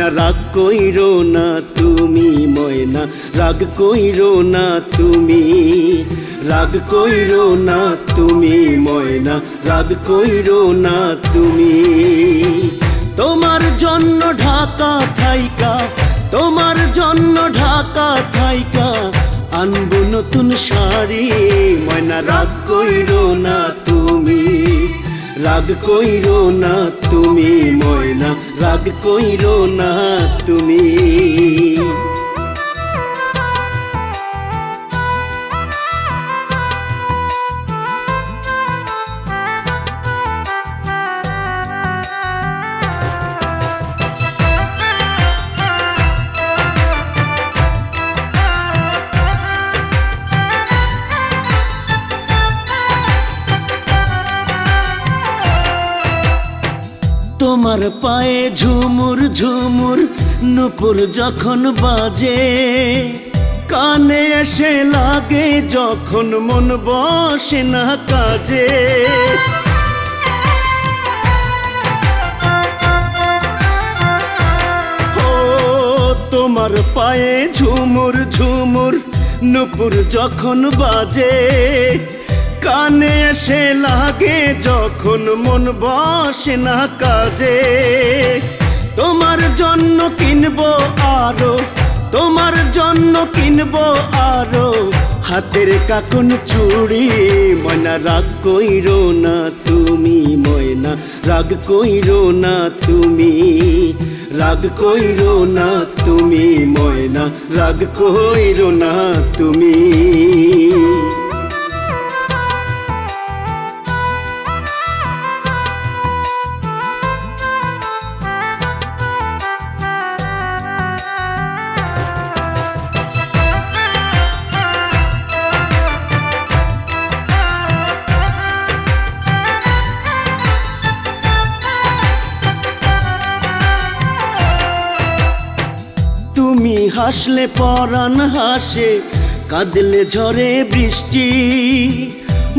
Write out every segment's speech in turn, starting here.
ময়না রাগ কইরো না তুমি, ময়না রাগ কইরো না তুমি, রাগ কইরো না তুমি, ময়না রাগ কইরো না তুমি। তোমার জন্য ঢাকা থাইকা, তোমার জন্য ঢাকা থাইকা আনবো নতুন শাড়ি। ময়না রাগ কইরো না তুমি, রাগ কইরো না তুমি, ময়না রাগ কইরো না তুমি। তোমার পায়ে ঝুমুর ঝুমুর নুপুর যখন বাজে, কানে এসে লাগে যখন মন বসে না কাজে। ও তোমার পায়ে ঝুমুর ঝুমুর নুপুর যখন বাজে, কানে এসে লাগে যখন মন বসে না কাজে। তোমার জন্য কিনবো আরো, তোমার জন্য কিনবো আরো হাতের কাকন চুড়ি। ময়না রাগ কইরো না তুমি, ময়না রাগ কইরো না তুমি, রাগ কইরো না তুমি, ময়না রাগ কইরো না তুমি। তুমি হাসলে পরাণ হাসে, কাঁদলে ঝরে বৃষ্টি,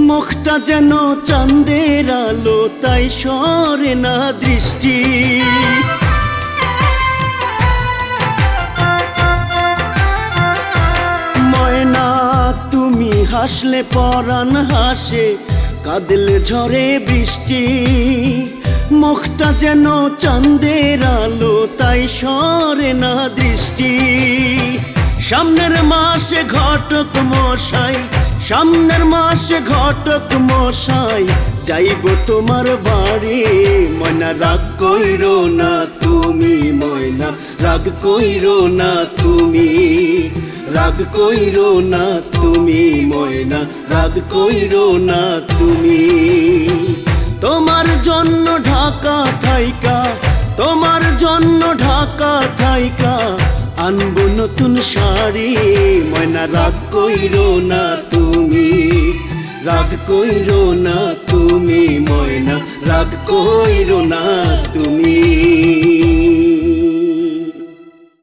মুখটা যেন চাঁদের আলো তাই সরে না দৃষ্টি। ময়না তুমি হাসলে পরাণ হাসে, কাঁদলে ঝরে বৃষ্টি, মুখটা যেন চাঁদের আলো তাই সরে না দৃষ্টি। সামনের মাসে ঘটক মশাই, সামনের মাসে ঘটক মশাই যাইব তোমার বাড়ি। ময়না রাগ কইরো না তুমি, ময়না রাগ কইরো না তুমি, রাগ কইরো না তুমি, ময়না রাগ কইরো না তুমি। তোমার জন্য ঢাকা থাইকা, তোমার জন্য ঢাকা থাইকা আনবো নতুন শাড়ি। ময়না রাগ কইরো না তুমি, রাগ কইরো না তুমি, ময়না রাগ কইরো না তুমি।